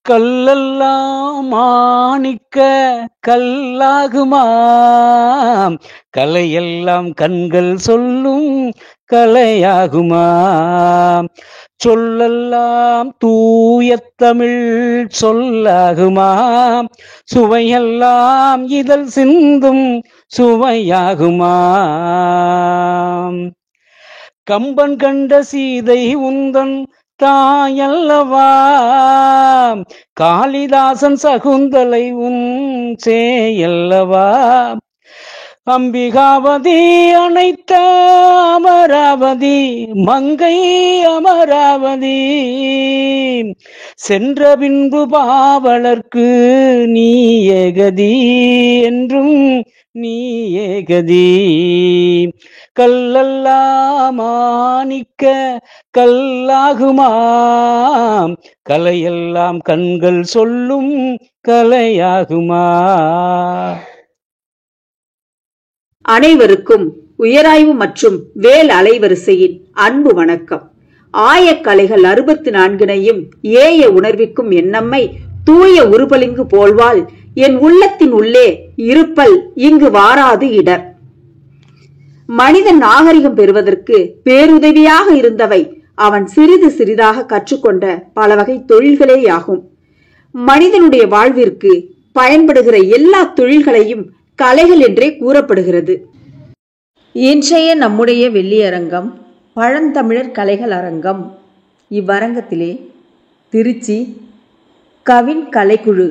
கல்லெல்லாம் மாணிக்க கல்லாகுமாம், கலையெல்லாம் கண்கள் சொல்லும் கலையாகுமாம், சொல்லெல்லாம் தூய தமிழ் சொல்லாகுமாம், சுவையெல்லாம் இதழ் சிந்தும் சுவையாகுமாம். கம்பன் கண்ட சீதை உந்தன் தாயல்லவா, காளிதாசன் சகுந்தலை உன் சேயல்லவா, அம்பிகாவதி அனைத்த அமராவதி மங்கை அமராவதி, சென்ற பின்பு பாவலர்க்கு நீ ஏகதி என்றும் நீ ஏகதி. கல்லெல்லாம் மாணிக்க கல்லாகுமாம், கலையெல்லாம் கண்கள் சொல்லும் கலையாகுமா. அனைவருக்கும் உயராய்வு மற்றும் வேல் அலைவரிசையின் அன்பு வணக்கம். ஆயக்கலைகள் 64 ஏய உணர்விக்கும் என்னம்மை தூய உருபலிங்கு போல்வாள் என் உள்ளத்தின் உள்ளே இருப்பல் இங்கு வாராது இடர். மனிதன் நாகரிகம் பெறுவதற்கு பேருதவியாக இருந்தவை அவன் சிறிது சிறிதாக கற்றுக்கொண்ட பல வகை தொழில்களேயாகும். மனிதனுடைய வாழ்விற்கு பயன்படுகிற எல்லா தொழில்களையும் கலைகள் என்றே கூறப்படுகிறது. இன்றைய நம்முடைய வெள்ளியரங்கம் பழந்தமிழர் கலைகள் அரங்கம். இவ்வரங்கத்திலே திருச்சி கவின் கலைக்குழு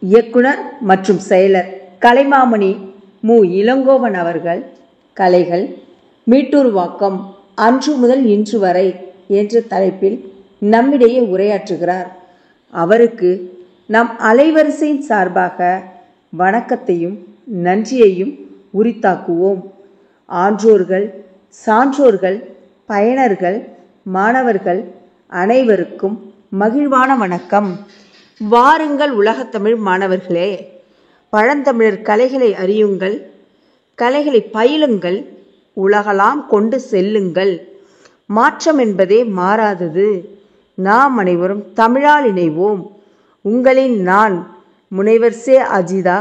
இயக்குனர் மற்றும் செயலர் கலைமாமணி மு. இளங்கோவன் அவர்கள் கலைகள் மீட்டூர்வாக்கம் அன்று முதல் இன்று வரை என்ற தலைப்பில் நம்மிடையே உரையாற்றுகிறார். அவருக்கு நம் அலைவரிசையின் சார்பாக வணக்கத்தையும் நன்றியையும் உரித்தாக்குவோம். ஆன்றோர்கள், சான்றோர்கள், பயனர்கள், மாணவர்கள் அனைவருக்கும் மகிழ்வான வணக்கம். வாருங்கள் உலகத்தமிழ் மாணவர்களே, பழந்தமிழர் கலைகளை அறியுங்கள், கலைகளை பயிலுங்கள், உலகலாம் கொண்டு செல்லுங்கள். மாற்றம் என்பதே மாறாதது. நாம் அனைவரும் தமிழால் இணைவோம். உங்களின் நான் முனைவர் சே. அஜிதா,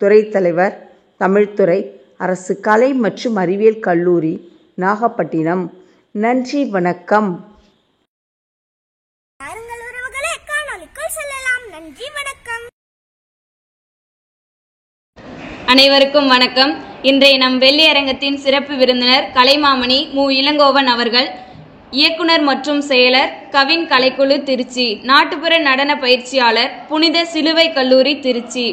துறைத்தலைவர், தமிழ்துறை, அரசு கலை மற்றும் அறிவியல் கல்லூரி, நாகப்பட்டினம். நன்றி, வணக்கம். அனைவருக்கும் வணக்கம். இன்றைய நம் வெள்ளியரங்கத்தின் சிறப்பு விருந்தினர் கலைமாமணி மு. இளங்கோவன் அவர்கள், இயக்குனர் மற்றும் செயலர் கவின் கலைக்குழு திருச்சி, நாட்டுப்புற நடன பயிற்சியாளர் புனித சிலுவை கல்லூரி திருச்சி,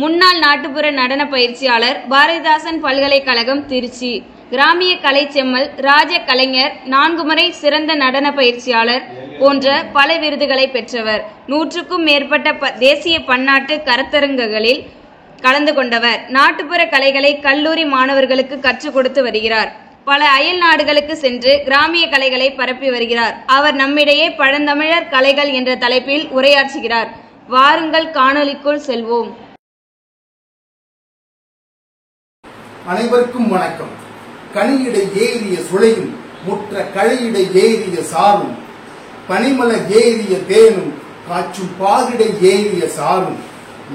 முன்னாள் நாட்டுப்புற நடன பயிற்சியாளர் பாரதிதாசன் பல்கலைக்கழகம் திருச்சி, கிராமிய கலை செம்மல், ராஜ கலைஞர், 4 முறை சிறந்த நடன பயிற்சியாளர் போன்ற பல விருதுகளை பெற்றவர். 100க்கும் மேற்பட்ட தேசிய பன்னாட்டு கருத்தரங்குகளில் கலந்து கொண்டவர். நாட்டுப்புற கலைகளை கல்லூரி மாணவர்களுக்கு கற்றுக் கொடுத்து வருகிறார். பல அயல் நாடுகளுக்கு சென்று கிராமிய கலைகளை பரப்பி வருகிறார். அவர் நம்மிடையே பழந்தமிழர் கலைகள் என்ற தலைப்பில் உரையாற்றுகிறார். வாருங்கள் காணொலிக்குள் செல்வோம். அனைவருக்கும் வணக்கம். கனியிடை ஏறிய சுளையும் முற்ற கழையிடை ஏறிய சாரும், பனிமல ஏறிய தேனும் காற்றும் பாகிடை ஏறிய சாரும்,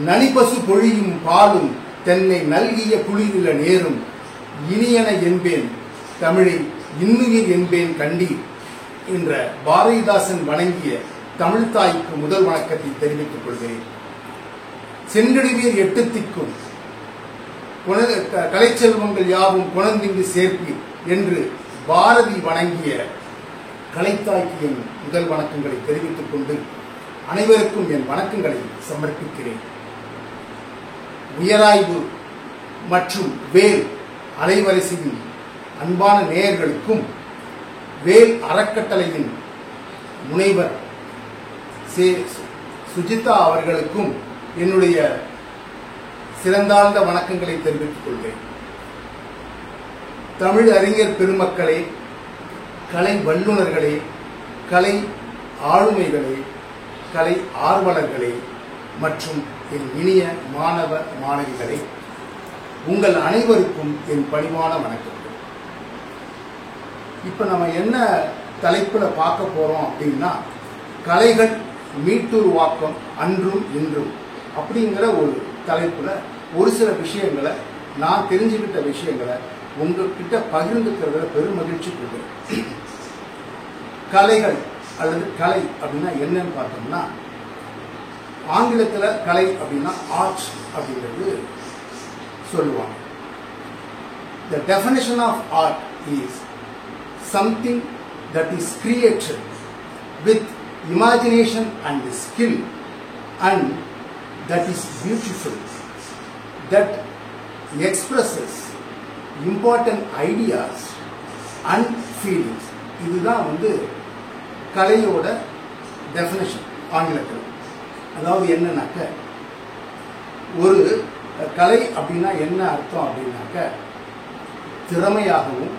நனிபசு பொழியும் பாலும் தென்னை நல்கிய குளிரில நேரும், இனியன என்பேன் தமிழை இன்னுயிர் என்பேன் கண்டீர் என்ற பாரதிதாசன் வணங்கிய தமிழ்தாய்க்கு முதல் வணக்கத்தை தெரிவித்துக் கொள்கிறேன். சென்றிடுவீர் 8 திக்கும் கலைச்செல்வங்கள் யாவும் குணந்திங்கு சேர்ப்பீர் என்று பாரதி வணங்கிய கலைத்தாய்க்கு என் முதல் வணக்கங்களை தெரிவித்துக் கொண்டு அனைவருக்கும் என் வணக்கங்களை சமர்ப்பிக்கிறேன். உயராய்வு மற்றும் வேல் அலைவரிசையின் அன்பான நேயர்களுக்கும், வேல் அறக்கட்டளையின் முனைவர் சே. சுஜிதா அவர்களுக்கும் என்னுடைய சிறந்தாழ்ந்த வணக்கங்களை தெரிவித்துக் கொள்கிறேன். தமிழ் அறிஞர் பெருமக்களே, கலை வல்லுநர்களே, கலை ஆளுமைகளே, கலை ஆர்வலர்களே மற்றும் என் இனிய மாணவ மாணவிகளே, உங்கள் அனைவருக்கும் என் பணிவான வணக்கங்கள். இப்ப நம்ம என்ன தலைப்புல பார்க்க போறோம் அப்படின்னா, கலைகள் மீட்டுருவாக்கம் அன்றும் இன்றும் அப்படிங்கிற ஒரு தலைப்புல ஒரு சில விஷயங்களை, நான் தெரிஞ்சுக்கிட்ட விஷயங்களை உங்ககிட்ட பகிர்ந்துக்கிறதுல பெரும் மகிழ்ச்சி கொள்கிறேன். கலைகள் அல்லது கலை அப்படின்னா என்னன்னு பார்த்தோம்னா, ஆங்கிலத்துல கலை அப்படின்னா ஆர்ட் அப்படிங்கிறது சொல்லுவாங்க. The definition of art is something that is created with imagination and skill, and that is beautiful, that expresses important ideas and feelings. இதுதான் கலையோட டெஃபினேஷன் ஆங்கிலத்தில். அதாவது என்னன்னாக்க, ஒரு கலை அப்படின்னா என்ன அர்த்தம் அப்படின்னாக்க, திறமையாகவும்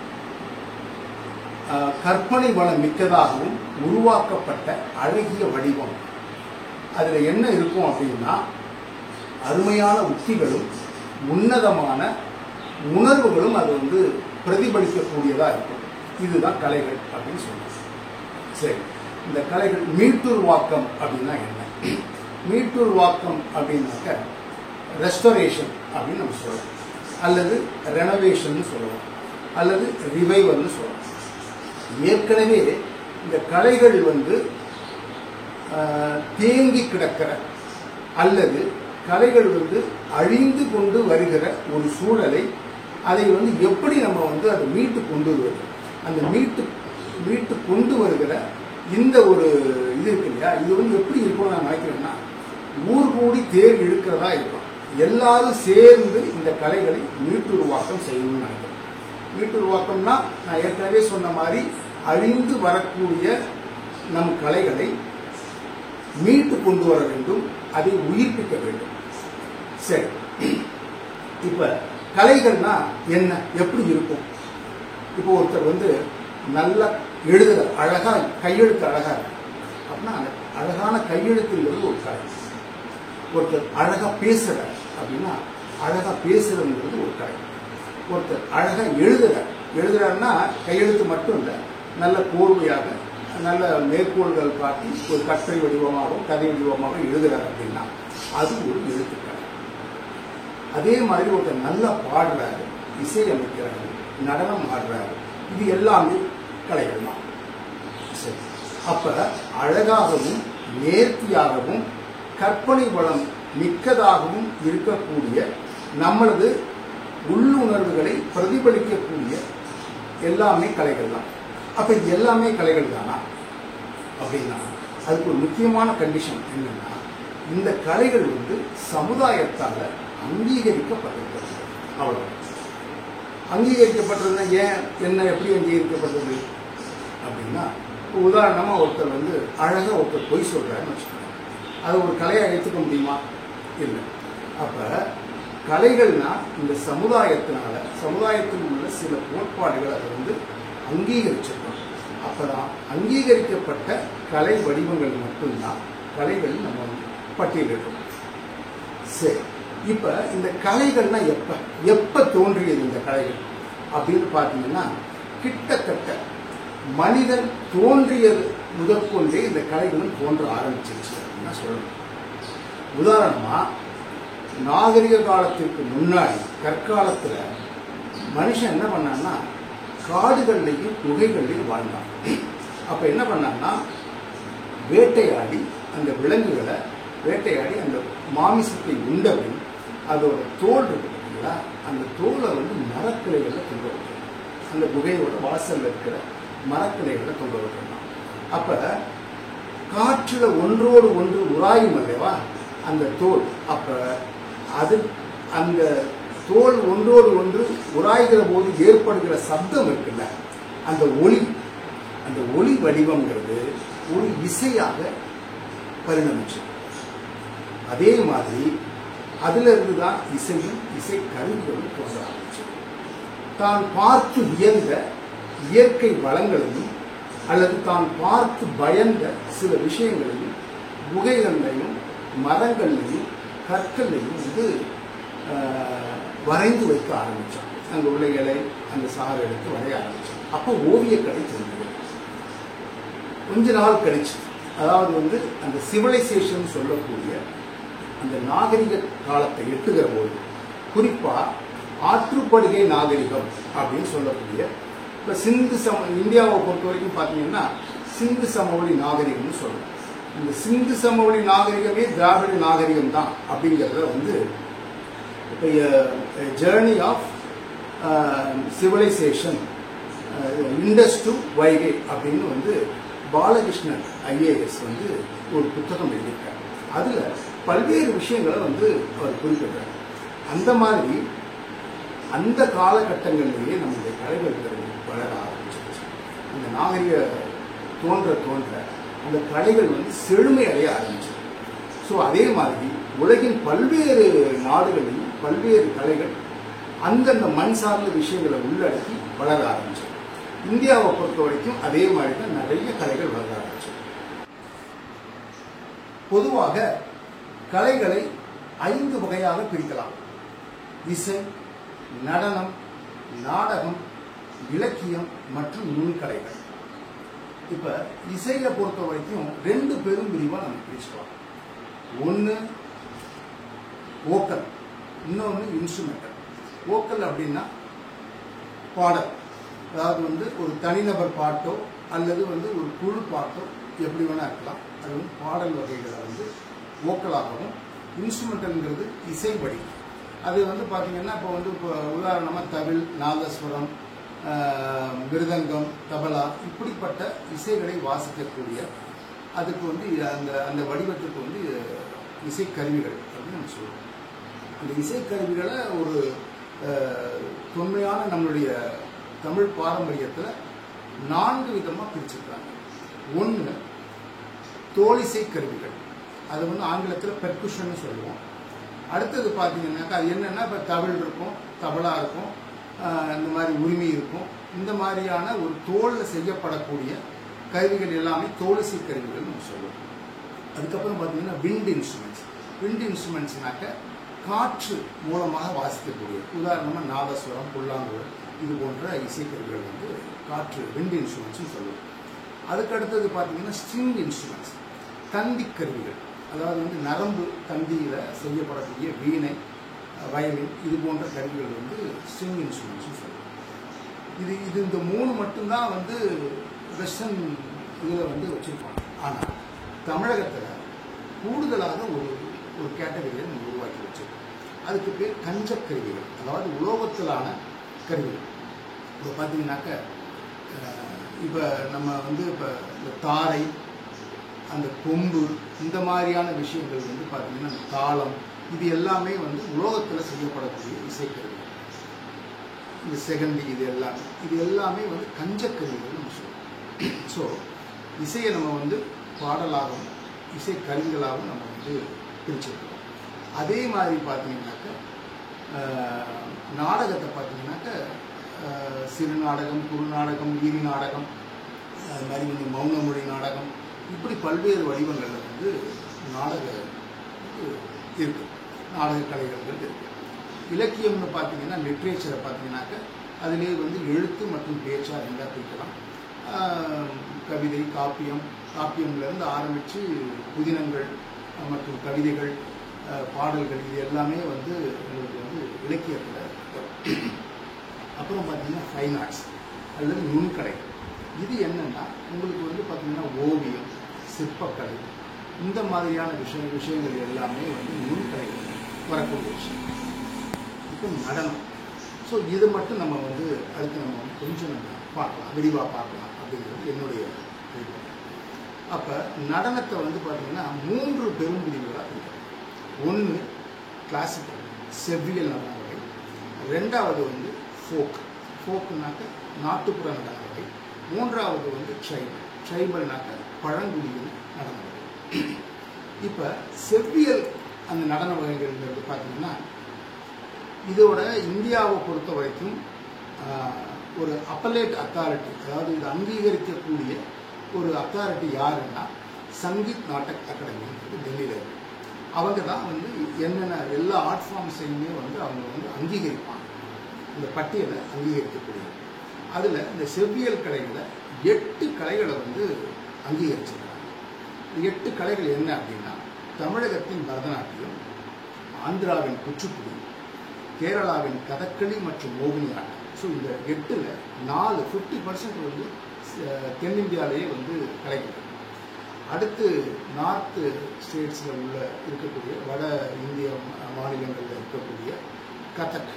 கற்பனை வளம் மிக்கதாகவும் உருவாக்கப்பட்ட அழகிய வடிவம். அதுல என்ன இருக்கும் அப்படின்னா, அருமையான உத்திகளும் உன்னதமான உணர்வுகளும் அது பிரதிபலிக்கக்கூடியதா இருக்கும். இதுதான் கலைகள் அப்படின்னு சொல்லுவாங்க. சரி, இந்த கலைகள் மீட்டுருவாக்கம் அப்படின்னா என்ன? மீட்டுருவாக்கம் அப்படின்னாக்க ரெஸ்டோரேஷன் அப்படின்னு நம்ம சொல்லலாம், அல்லது ரெனோவேஷன் சொல்லலாம், அல்லது ரிவைவல்னு சொல்லலாம். ஏற்கனவே இந்த கலைகள் தேங்கி கிடக்கிற அல்லது கலைகள் அழிந்து கொண்டு வருகிற ஒரு சூழலை, அதை எப்படி நம்ம அதை மீட்டு கொண்டு வருவது, அந்த மீட்டு கொண்டு வருகிற இந்த ஒரு இது இருக்கு இல்லையா, இது எப்படி இருக்கும்னு நான் நினைக்கிறேன்னா, ஊர் கூடி தேர் இழுக்கிறதா இருக்கும். எல்லாரும் சேர்ந்து இந்த கலைகளை மீட்டுருவாக்கம் செய்யணும்னு நினைக்கிறேன். மீட்டுருவாக்கம்னா நான் ஏற்கனவே சொன்ன மாதிரி அழிந்து வரக்கூடிய நம் கலைகளை மீட்டு கொண்டு வர வேண்டும், அதை உயிர்ப்பிக்க வேண்டும். சரி, இப்ப கலைகள்னா என்ன, எப்படி இருக்கும்? இப்போ ஒருத்தர் நல்லா எழுதுற, அழகா கையெழுத்து அழகா இருக்கு அப்படின்னா, அழகான கையெழுத்துங்கிறது ஒரு கலை. ஒருத்தர் அழகா பேசுற அப்படின்னா, அழகா பேசுறதுங்கிறது ஒரு கலை. ஒருத்தர் அழகா எழுதுறாருன்னா கையெழுத்து மட்டும் இல்லை, நல்ல கோர்வையாக நல்ல மேற்கோள்கள் காட்டி ஒரு கட்டுரை வடிவமாகவும் கதை வடிவமாக எழுதுறாரு அப்படின்னா அது ஒரு எழுத்துக்கலை. அதே மாதிரி ஒருத்தர் நல்லா பாடுறாரு, இசையமைக்கிறாரு, நடனம் ஆடுறாரு, இது எல்லாமே கலைகள் தான். சரி, அப்ப அழகாகவும் நேர்த்தியாகவும் கற்பனை வளம் மிக்கதாகவும் இருக்கக்கூடிய நம்மளது உள்ளுணர்வுகளை பிரதிபலிக்கக்கூடிய எல்லாமே கலைகள் தான். அப்ப இது எல்லாமே கலைகள் தானா அப்படின்னா, அதுக்கு ஒரு முக்கியமான கண்டிஷன் என்னன்னா, இந்த கலைகள் சமுதாயத்தால அங்கீகரிக்கப்பட்டிருக்கிறது. அவ்வளவு அங்கீகரிக்கப்பட்டதுன்னா ஏன், என்ன, எப்படி அங்கீகரிக்கப்பட்டது அப்படின்னா, உதாரணமா ஒருத்தர் அழகா ஒருத்தர் பொய் சொல்றாருன்னு வச்சுக்கோங்க, அதை ஒரு கலையை எடுத்துக்க முடியுமா? இல்லை. அப்ப கலைகள்னா இந்த சமுதாயத்தினால, சமுதாயத்தில் உள்ள சில கோட்பாடுகள் அதை அங்கீகரிச்சிருக்கோம். அப்பதான் அங்கீகரிக்கப்பட்ட கலை வடிவங்கள் மட்டும்தான் கலைகள் நம்ம பட்டியலிடுறோம். சரி, இப்ப இந்த கலைகள்னா எப்ப தோன்றியது இந்த கலைகள் அப்படின்னு பாத்தீங்கன்னா, கிட்டத்தட்ட மனிதன் தோன்றியது முதற்கொண்டே இந்த கலைகளும் தோன்ற ஆரம்பிச்சிருச்சு அப்படின்னு சொல்லணும். உதாரணமா, நாகரிக காலத்திற்கு முன்னாடி கற்காலத்துல மனுஷன் என்ன பண்ணான்னா, காடுகள்லையும் குகைகள்லையும் வாழ்ந்தான். அப்ப என்ன பண்ணான்னா, வேட்டையாடி அந்த விலங்குகளை வேட்டையாடி அந்த மாமிசத்தை உண்டவன் அதோட தோல் இருக்கு பார்த்தீங்களா, அந்த தோலை மரக்கிளைகளை தொங்க வைக்கணும். அந்த குகையோட வாசல்ல இருக்கிற மரக்கிளைகளை தொங்க வைக்கணும். அப்ப காற்றுல ஒன்றோடு ஒன்று உராயும் அல்லவா அந்த தோல். அப்ப அது அந்த தோல் ஒன்றோடு ஒன்று உராய்கிற போது ஏற்படுகிற சப்தம் இருக்குல்ல, அந்த ஒலி வடிவம்ங்கிறது ஒரு இசையாக பரிணமிச்சு. அதே மாதிரி அதுல இருந்துதான் இசையும் இசை கருவிகளும் தோன்ற ஆரம்பிச்சு. தான் பார்த்து வியந்த இயற்கை வளங்களையும் அல்லது தான் பார்த்து பயந்த சில விஷயங்களையும் குகைகளையும் மரங்கள்லையும் கற்கள்லையும் வரைந்து வைக்க ஆரம்பிச்சான். அங்க உள்ள இலை அந்த சாறு எடுத்து வரைய ஆரம்பிச்சான். அப்போ ஓவியக்கலை தோன்றியது. கொஞ்ச நாள் கழிச்சு அதாவது வந்து அந்த சிவிலைசேஷன் சொல்லக்கூடிய அந்த நாகரிக காலத்தை எட்டுகிற போது குறிப்பா ஆற்றுப்படுகை நாகரிகம் அப்படின்னு சொல்லக்கூடிய இப்ப இந்தியாவை பொறுத்த வரைக்கும் பாத்தீங்கன்னா சிந்து சமவெளி நாகரிகம்னு சொல்றோம். இந்த சிந்து சமவெளி நாகரிகமே திராவிட நாகரிகம் தான் அப்படிங்கிறத வந்து இப்போ journey of civilisation Indus to Vaigai அப்படின்னு வந்து பாலகிருஷ்ணன் IAS வந்து ஒரு புத்தகம் எழுதியிருக்கார். அதுல பல்வேறு விஷயங்களை வந்து அவர் குறிப்பிட்டார். அந்த மாதிரி அந்த காலகட்டங்களிலேயே நம்முடைய கலைகள் வளர ஆரம்பிச்சிருச்சு. அந்த நாகரிக தோன்ற அந்த கலைகள் வந்து செழுமை அடைய ஆரம்பிச்சது. ஸோ அதே மாதிரி உலகின் பல்வேறு நாடுகளிலும் பல்வேறு கலைகள் அந்தந்த மண் சார்ந்த விஷயங்களை உள்ளடக்கி வளர ஆரம்பிச்சது. இந்தியாவை பொறுத்த வரைக்கும் அதே மாதிரி தான் நிறைய கலைகள் வளர ஆரம்பிச்சது. பொதுவாக கலைகளை 5 வகையாக பிரிக்கலாம். இசை, நடனம், நாடகம், இலக்கியம் மற்றும் நுண்கலைகள். இப்ப இசையை பொறுத்த வரைக்கும் 2 பெரும் பிரிவா நம்ம பிரிச்சுக்கலாம். ஒன்னு வோக்கல், இன்னொன்னு இன்ஸ்ட்ருமெண்டல். வோக்கல் அப்படின்னா பாடல், அதாவது வந்து ஒரு தனிநபர் பாட்டோ அல்லது வந்து ஒரு குழு பாட்டோ எப்படி வேணா இருக்கலாம். அது வந்து பாடல் வகைகளை வந்து வோக்கலாகவும், இன்ஸ்ட்ருமெண்டல்ங்கிறது இசை வடி. அது வந்து பாத்தீங்கன்னா இப்போ வந்து இப்போ உதாரணமா தவில், நாதஸ்வரம், மிருதங்கம், தபலா இப்படிப்பட்ட இசைகளை வாசிக்கக்கூடிய அதுக்கு வந்து அந்த வடிவத்துக்கு வந்து இசைக்கருவிகள் அப்படின்னு நம்ம சொல்லுவோம். அந்த இசைக்கருவிகளை ஒரு தொன்மையான நம்மளுடைய தமிழ் பாரம்பரியத்தில் 4 விதமாக பிரிச்சிருக்காங்க. ஒன்று தோலிசை கருவிகள், அது வந்து ஆங்கிலத்தில் பெர்குஷன் சொல்லுவோம். அடுத்தது பார்த்தீங்கன்னாக்கா அது என்னன்னா இப்போ தவில் இருக்கும், தபலா இருக்கும், இந்த மாதிரி உரிமை இருக்கும். இந்த மாதிரியான ஒரு தோலில் செய்யப்படக்கூடிய கருவிகள் எல்லாமே தோலிசை கருவிகள் நம்ம சொல்லுவோம். அதுக்கப்புறம் பார்த்தீங்கன்னா விண்ட் இன்ஸ்ட்ருமெண்ட்ஸ். விண்ட் இன்ஸ்ட்ருமெண்ட்ஸ்னாக்க காற்று மூலமாக வாசிக்கக்கூடிய, உதாரணமாக நாதஸ்வரம், புல்லாங்குழல் இது போன்ற இசைக்கருவிகள் வந்து காற்று விண்ட் இன்ஸ்ட்ருமெண்ட்ஸ்னு சொல்லுவோம். அதுக்கடுத்தது பார்த்தீங்கன்னா ஸ்ட்ரிங் இன்ஸ்ட்ருமெண்ட்ஸ், தந்தி கருவிகள், அதாவது வந்து நரம்பு தந்தியில் செய்யப்படக்கூடிய வீணை, வயலின் இது போன்ற கருவிகள் வந்து ஸ்ட்ரிங் இன்ஸ்ட்ருமெண்ட்ஸ்னு சொல்லுவோம். இது இந்த 3 மட்டும்தான் வந்து வெஸ்டர்ன் இதில் வந்து வச்சுருப்பாங்க. ஆனால் தமிழகத்தில் கூடுதலாக ஒரு கேட்டகரியை நம்ம உருவாக்கி வச்சிருக்கோம். அதுக்கு பேர் கஞ்சக்கருவிகள், அதாவது உலோகத்திலான கருவிகள். இப்போ பார்த்தீங்கன்னாக்க இப்போ நம்ம வந்து இப்போ இந்த தாரை, அந்த கொம்பு, இந்த மாதிரியான விஷயங்கள் வந்து பார்த்தீங்கன்னா தாளம், இது எல்லாமே வந்து உலோகத்தில் செய்யப்படக்கூடிய இசைக்கருவிகள். இந்த செகண்டி இது எல்லாமே வந்து கஞ்சக்கருவிகள் நம்ம சொல்லுவோம். ஸோ இசையை நம்ம வந்து பாடலாகவும் இசை கருவிகளாகவும் நம்ம வந்து பிரிச்சிருக்கோம். அதே மாதிரி பார்த்தீங்கன்னாக்க நாடகத்தை பார்த்தீங்கன்னாக்க சிறு நாடகம், குறு நாடகம், வீதி நாடகம், அது மாதிரி வந்து மௌன மொழி நாடகம், இப்படி பல்வேறு வடிவங்களில் வந்து நாடக இருக்கு, நாடக கலைகள் இருக்கு. இலக்கியம்னு பார்த்தீங்கன்னா லிட்ரேச்சரை பார்த்தீங்கன்னாக்க அதிலே வந்து எழுத்து மற்றும் பேச்சா 2 பிரிக்கலாம். கவிதை, காப்பியம்லேருந்து ஆரம்பித்து புதினங்கள் மற்றும் கவிதைகள், பாடல்கள், இது எல்லாமே வந்து உங்களுக்கு வந்து இலக்கியத்தில் வரும். அப்புறம் பார்த்தீங்கன்னா ஃபைன் ஆர்ட்ஸ் அல்லது நுண்கலை. இது என்னன்னா உங்களுக்கு வந்து பார்த்தீங்கன்னா ஓவியம், சிற்பக்கலை, இந்த மாதிரியான விஷயங்கள் எல்லாமே வந்து நுண்கலை வரக்கூடிய விஷயம். இப்போ நடனம். ஸோ இது மட்டும் நம்ம வந்து அதுக்கு நம்ம வந்து கொஞ்சம் நம்ம பார்க்கலாம், விரிவாக பார்க்கலாம் அப்படிங்கிறது என்னுடைய விருப்பம். அப்போ நடனத்தை வந்து பார்த்தீங்கன்னா 3 பெரும் பிரிவுகளாக பிரிக்கிறோம். ஒன்று கிளாசிக்கல், செவ்வியல் நடன வகை. 2வது வந்து ஃபோக்குனாக்க நாட்டுப்புற நடன வகை. 3வது வந்து ட்ரைபல்னாக்க பழங்குடியின் நடன வகை. இப்போ செவ்வியல் அந்த நடன வகைகள்ங்கிறது பார்த்தீங்கன்னா இதோட இந்தியாவை பொறுத்த வரைக்கும் ஒரு அப்பலேட் அத்தாரிட்டி, அதாவது இது அங்கீகரிக்கக்கூடிய ஒரு அத்தாரிட்டி யாருன்னா சங்கீத் நாடக் அகாடமி டெல்லியில் இருக்கு. அவங்க தான் வந்து என்னென்ன எல்லா ஆர்ட் ஃபார்ம்ஸையுமே வந்து அவங்க வந்து அங்கீகரிப்பாங்க, இந்த பட்டியலை அங்கீகரிக்கக்கூடிய. அதில் இந்த செவ்வியல் கலைகளை 8 கலைகளை வந்து அங்கீகரிச்சிருக்காங்க. 8 கலைகள் என்ன அப்படின்னா தமிழகத்தின் பரதநாட்டியம், ஆந்திராவின் குச்சிப்புடி, கேரளாவின் கதகளி மற்றும் மோகினி ஆட்டம். ஸோ இந்த 8ல் 50% வந்து தென்னிந்தியாவிலேயே வந்து கலைகள். அடுத்து நார்த் ஸ்டேட்ஸில் இருக்கக்கூடிய வட இந்திய மாநிலங்களில் இருக்கக்கூடிய கதக்,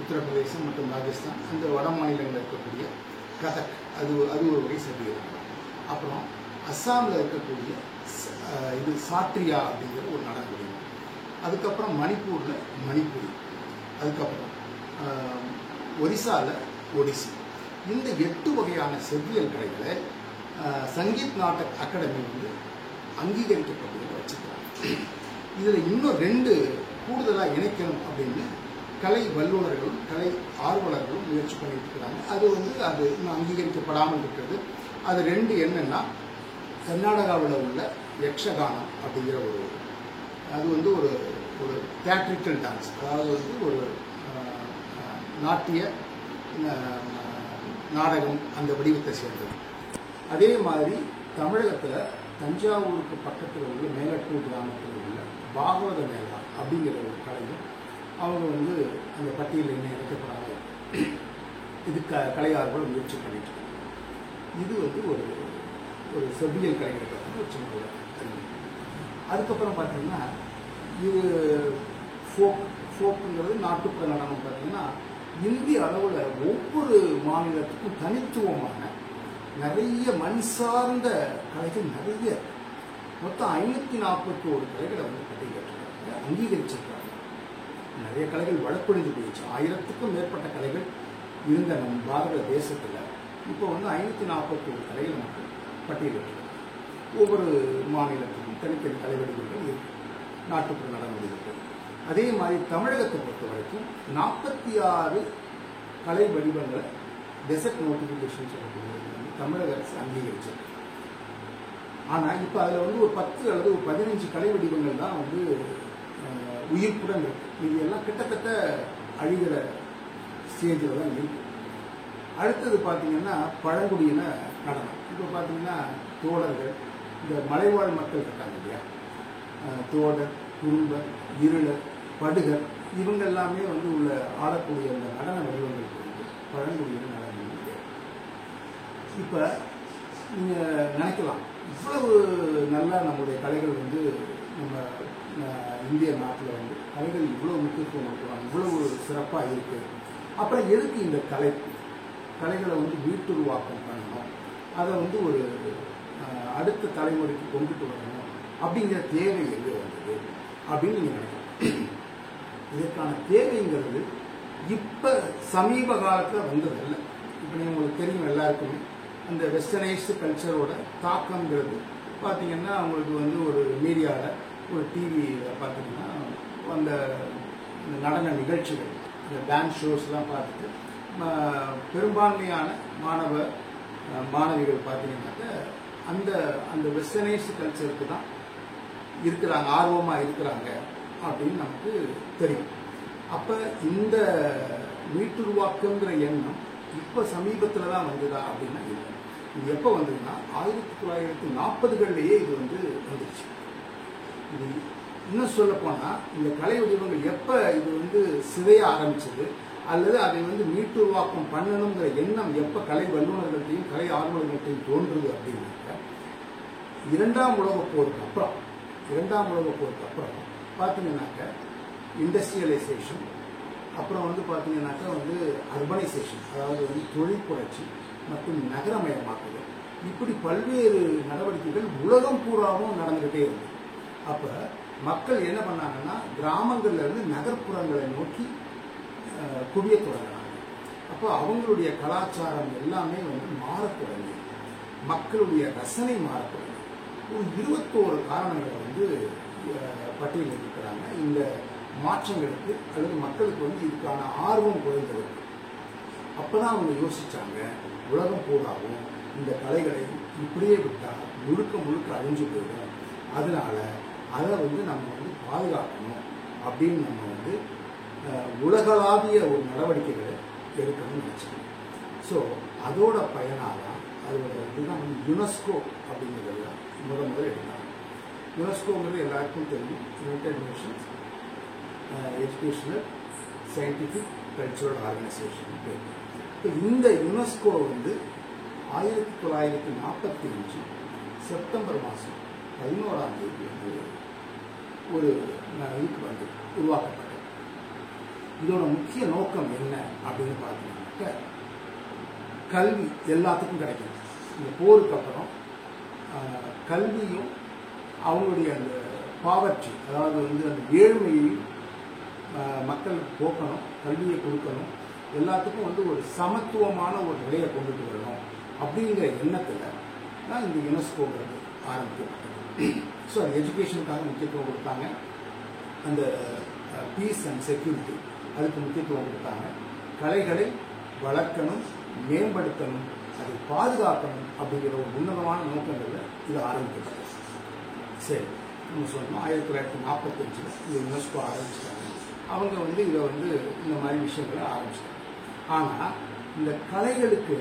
உத்தரப்பிரதேசம் மற்றும் ராஜஸ்தான், அந்த வட மாநிலங்களில் இருக்கக்கூடிய கதக், அது ஒரு வகை செவ்வியல். அப்புறம் அஸ்ஸாமில் இருக்கக்கூடிய இது சாட்ரியா அப்படிங்கிற ஒரு நடனமுறை. அதுக்கப்புறம் மணிப்பூரில் மணிப்புரி, அதுக்கப்புறம் ஒரிசாவில் ஒடிசி. இந்த 8 வகையான செவ்வியல் கலைகளை சங்கீத் நாடக் அகாடமி வந்து அங்கீகரிக்கப்பட்டதை வச்சுக்கிறாங்க. இதில் இன்னும் 2 கூடுதலாக இணைக்கணும் அப்படின்னு கலை வல்லுநர்களும் கலை ஆர்வலர்களும் முயற்சி பண்ணிட்டு இருக்கிறாங்க. அது இன்னும் அங்கீகரிக்கப்படாமல் இருக்கிறது. அது 2 என்னன்னா, கர்நாடகாவில் உள்ள யக்ஷகானம் அப்படிங்கிற அது வந்து ஒரு தியேட்ரிக்கல் டான்ஸ், அதாவது வந்து ஒரு நாட்டிய நாடகம் அந்த வடிவத்தை சேர்ந்தது. அதே மாதிரி தமிழகத்தில் தஞ்சாவூருக்கு பக்கத்தில் உள்ள மேலட்டூர் கிராமத்தில் உள்ள பாகவத மேளா அப்படிங்கிற ஒரு கலையும் அவங்க வந்து அந்த பட்டியலில் என்ன இணைக்கப்படாது. இது கலையாளர்கள் முயற்சி பண்ணிட்டு இருக்காங்க. இது வந்து ஒரு செவ்வியல் கலைகளை பற்றி ஒரு சின்ன கல்வி. அதுக்கப்புறம் பார்த்தீங்கன்னா இது ஃபோக்குங்கிறது நாட்டுப்புற நடனம். பார்த்தீங்கன்னா இந்திய அளவில் ஒவ்வொரு மாநிலத்துக்கும் தனித்துவமான நிறைய மண் சார்ந்த கலைகள் நிறைய, மொத்தம் 541 கலைகளை வந்து பட்டியலிட்டிருக்காங்க, அங்கீகரிச்சிருக்காங்க. நிறைய கலைகள் வழக்கொழிஞ்சு போயிடுச்சு. 1000க்கும் மேற்பட்ட கலைகள் இருந்த நம் பாரத தேசத்தில் இப்போ வந்து 541 கலைகள் நமக்கு பட்டியலிட்டிருக்காங்க. ஒவ்வொரு மாநிலத்துக்கும் தனித்தனி கலை வடிவங்கள் இருக்கு, நாட்டுப்புற நடனம் இருக்கு. அதே மாதிரி தமிழகத்தை பொறுத்த வரைக்கும் 46 கலை வடிவங்களை டெசர்ட் நோட்டிஃபிகேஷன் சொல்லக்கூடியது தமிழக அரசு அங்கீகரிச்சிருக்கு. ஆனால் இப்போ அதில் வந்து ஒரு 10 அல்லது ஒரு 15 கலை வடிவங்கள் தான் வந்து உயிர்ப்புடன் இருக்கு. இது எல்லாம் கிட்டத்தட்ட அழிகிற ஸ்டேஜில் தான் இருக்கு. அடுத்தது பார்த்தீங்கன்னா பழங்குடியின நடனம். இப்போ பார்த்தீங்கன்னா தோடர்கள், இந்த மலைவாழ் மக்கள் இருக்காங்க இல்லையா, தோடர், குறும்பர், இருளர், படுகர், இவங்க எல்லாமே வந்து உள்ள ஆடக்கூடிய அந்த நடன வடிவங்களுக்கு வந்து பழங்குடியின நடனம். இப்போ நீங்கள் நினைக்கலாம், இவ்வளவு நல்லா நம்முடைய கலைகள் வந்து நம்ம இந்திய நாட்டில் வந்து கலைகள் இவ்வளோ முக்கியத்துவம் கொடுக்குறாங்க, இவ்வளவு சிறப்பாக இருக்குது, அப்புறம் எதுக்கு இந்த கலைகளை வந்து வீட்டுருவாக்கம் பண்ணணும், அதை வந்து ஒரு அடுத்த தலைமுறைக்கு கொண்டுட்டு வரணும் அப்படிங்கிற தேவை எங்கே வந்தது அப்படின்னு நீங்கள் நினைக்கலாம். இதற்கான தேவைங்கிறது இப்போ சமீப காலத்தில் வந்ததில்ல. இப்போ நீங்கள் உங்களுக்கு தெரியும் எல்லாருக்குமே அந்த வெஸ்டர்னைஸ்டு கல்ச்சரோட தாக்கங்கிறது பார்த்தீங்கன்னா அவங்களுக்கு வந்து ஒரு மீடியாவில் ஒரு டிவியில் பார்த்தீங்கன்னா அந்த நடன நிகழ்ச்சிகள், இந்த டான்ஸ் ஷோஸ்லாம் பார்த்துட்டு பெரும்பான்மையான மாணவிகள் பார்த்தீங்கன்னாக்க அந்த வெஸ்டர்னைஸ்டு கல்ச்சருக்கு தான் இருக்கிறாங்க, ஆர்வமாக இருக்கிறாங்க அப்படின்னு நமக்கு தெரியும். அப்போ இந்த வீட்டுருவாக்கங்கிற எண்ணம் இப்போ சமீபத்தில் தான் வந்ததா அப்படின்னா இல்லை. இது எப்போ வந்ததுன்னா 1940களிலேயே இது வந்து வந்துருச்சு. இது இன்னும் சொல்ல போனால் இந்த கலை வடிவங்கள் எப்போ இது வந்து சிதைய ஆரம்பிச்சது அல்லது அதை வந்து மீட்டுருவாக்கம் பண்ணணுங்கிற எண்ணம் எப்போ கலை வல்லுநர்கள்ட்டையும் கலை ஆர்வலர்கள்ட்டையும் தோன்றுது அப்படின்னாக்க இரண்டாம் உலகப் போருக்கு அப்புறம் பார்த்தீங்கன்னாக்க இண்டஸ்ட்ரியலைசேஷன், அப்புறம் வந்து பார்த்தீங்கன்னாக்கா வந்து அர்பனைசேஷன், அதாவது வந்து தொழில் புரட்சி மற்றும் நகரமயமாக்குதல், இப்படி பல்வேறு நடவடிக்கைகள் உலகம் பூராவும் நடந்துகிட்டே இருந்தது. அப்போ மக்கள் என்ன பண்ணாங்கன்னா கிராமங்கள்ல இருந்து நகர்ப்புறங்களை நோக்கி குவிய தொடங்கினாங்க. அப்போ அவங்களுடைய கலாச்சாரம் எல்லாமே வந்து மாறத் தொடங்கி மக்களுடைய ரசனை மாறத் தொடங்கி ஒரு 21 காரணங்களை வந்து பட்டியலில் இருக்கிறாங்க. இந்த மாற்றங்களுக்கு அல்லது மக்களுக்கு வந்து இதுக்கான ஆர்வம் குறைந்தது. அப்பதான் அவங்க யோசிச்சாங்க, உலகம் பூராவும் இந்த கலைகளை இப்படியே விட்டால் முழுக்க அழிஞ்சு போயிடும், அதனால அதை வந்து நம்ம வந்து பாதுகாக்கணும் அப்படின்னு நம்ம வந்து உலகளாவிய ஒரு நடவடிக்கைகளை எடுக்கணும்னு நினைச்சாங்க. ஸோ அதோட பயனாக அதோட இதுதான் வந்து யுனெஸ்கோ அப்படிங்கிறது முதல்ல எடுத்தாங்க. யுனெஸ்கோங்கிறது எல்லாருக்கும் தெரியும், United Nations educational scientific cultural organisation. இப்போ இந்த யுனெஸ்கோ வந்து 1945 செப்டம்பர் மாதம் 11ஆம் தேதி வந்து ஒரு இதுக்கு வந்து உருவாக்கப்பட்டது. இதோட முக்கிய நோக்கம் என்ன அப்படின்னு பார்த்தீங்கன்னாக்க, கல்வி எல்லாத்துக்கும் கிடைக்கும். இந்த போருக்கு அப்புறம் கல்வியும் அவங்களுடைய அந்த பாவர்ட்டி, அதாவது வந்து அந்த ஏழ்மையை மக்களுக்கு போக்கணும், கல்வியை கொடுக்கணும், எல்லாத்துக்கும் வந்து ஒரு சமத்துவமான ஒரு நிலையை கொண்டுட்டு வரணும் அப்படிங்கிற எண்ணத்தில் தான் இந்த யுனெஸ்கோங்கிறது ஆரம்பிக்கப்பட்டது. ஸோ அது எஜுகேஷனுக்காக முக்கியத்துவம் கொடுத்தாங்க, அந்த பீஸ் அண்ட் செக்யூரிட்டி அதுக்கு முக்கியத்துவம் கொடுத்தாங்க, கலைகளை வளர்க்கணும், மேம்படுத்தணும், அதை பாதுகாக்கணும் அப்படிங்கிற ஒரு உன்னதமான நோக்கங்களில் இது ஆரம்பிக்கப்பட்டது. சரி, நம்ம சொன்னோம் 1945 இந்த யுனெஸ்கோ ஆரம்பிச்சிட்டாங்க. அவங்க வந்து இதை வந்து இந்த மாதிரி விஷயங்களை ஆரம்பிச்சிட்டாங்க. ஆனால் இந்த கலைகளுக்கு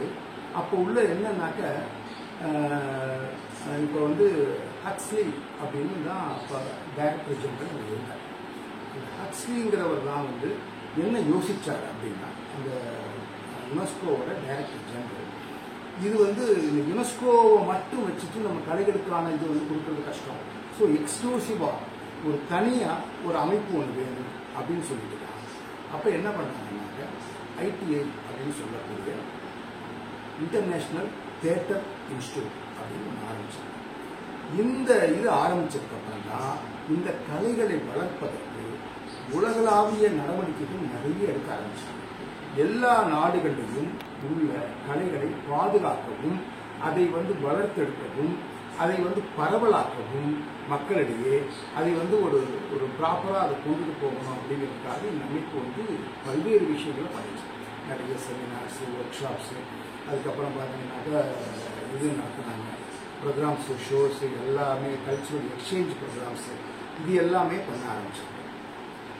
அப்போ உள்ள என்னன்னாக்க, இப்போ வந்து ஹக்ஸ்லி அப்படின்னு தான் அப்போ டைரக்டர் ஜெனரல் இருந்தார். அந்த ஹக்ஸ்லிங்கிறவர் தான் வந்து என்ன யோசிச்சார் அப்படின்னா, அந்த யுனெஸ்கோவோட டைரக்டர் ஜெனரல், இது வந்து இந்த யுனெஸ்கோவை மட்டும் வச்சுட்டு நம்ம கலைகளுக்கான இது வந்து கொடுக்கறது கஷ்டம். ஸோ எக்ஸ்க்ளூசிவாக ஒரு தனியாக ஒரு அமைப்பு ஒன்று வேணும் அப்படின்னு சொல்லிட்டு இருக்காங்க. அப்போ என்ன பண்ணாங்கன்னாக்க, ITA அப்படின்னு சொல்லக்கூடிய இன்டர்நேஷ்னல் தியேட்டர் இன்ஸ்டியூட் அப்படின்னு ஒன்று ஆரம்பிச்சாங்க. இந்த இது ஆரம்பிச்சதுக்கப்புறம் தான் இந்த கலைகளை வளர்ப்பதற்கு உலகளாவிய நடவடிக்கைகள் நிறைய எடுக்க ஆரம்பிச்சாங்க. எல்லா நாடுகளிலும் உள்ள கலைகளை பாதுகாக்கவும், அதை வந்து வளர்த்தெடுக்கவும், அதை வந்து பரவலாக்கவும், மக்களிடையே அதை வந்து ஒரு ஒரு ப்ராப்பராக அதை கொண்டுட்டு போகணும் அப்படிங்கிறதுக்காக இந்த அமைப்பு வந்து பல்வேறு விஷயங்களை பண்ணிச்சு. நிறைய செமினார்ஸு, ஒர்க் ஷாப்ஸு, அதுக்கப்புறம் பார்த்தீங்கன்னாக்கா இது நடத்துனாங்க, ப்ரோக்ராம்ஸு, ஷோஸு, எல்லாமே கல்ச்சுரல் எக்ஸ்சேஞ்ச் ப்ரோக்ராம்ஸு, இது எல்லாமே பண்ண ஆரம்பிச்சாங்க.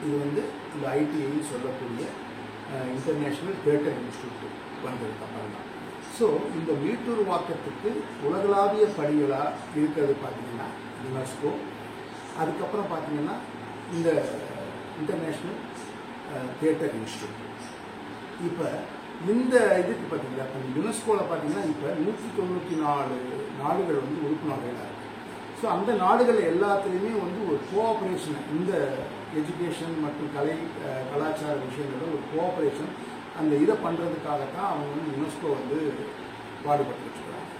இது வந்து இந்த ITA சொல்லக்கூடிய இன்டர்நேஷ்னல் தியேட்டர் இன்ஸ்டியூட் வந்ததுக்கு அப்புறம் தான். ஸோ இந்த மீட்டுருவாக்கத்துக்கு உலகளாவிய படிகளாக இருக்கிறது பார்த்தீங்கன்னா யுனெஸ்கோ, அதுக்கப்புறம் பார்த்தீங்கன்னா இந்த இன்டர்நேஷ்னல் தியேட்டர் இன்ஸ்டியூட். இப்போ இந்த இதுக்கு பார்த்தீங்களா, இப்போ யுனெஸ்கோவில் பார்த்தீங்கன்னா இப்போ 194 நாடுகள் வந்து உறுப்பு நாடுகளாக இருக்குது. ஸோ அந்த நாடுகள் எல்லாத்துலேயுமே வந்து ஒரு கோஆப்ரேஷனை, இந்த எஜுகேஷன் மற்றும் கலாச்சார விஷயங்களில் ஒரு கோஆப்ரேஷன், அந்த இதை பண்ணுறதுக்காகத்தான் அவங்க வந்து யுனெஸ்கோ வந்து பாடுபட்டு வச்சுக்கிறாங்க.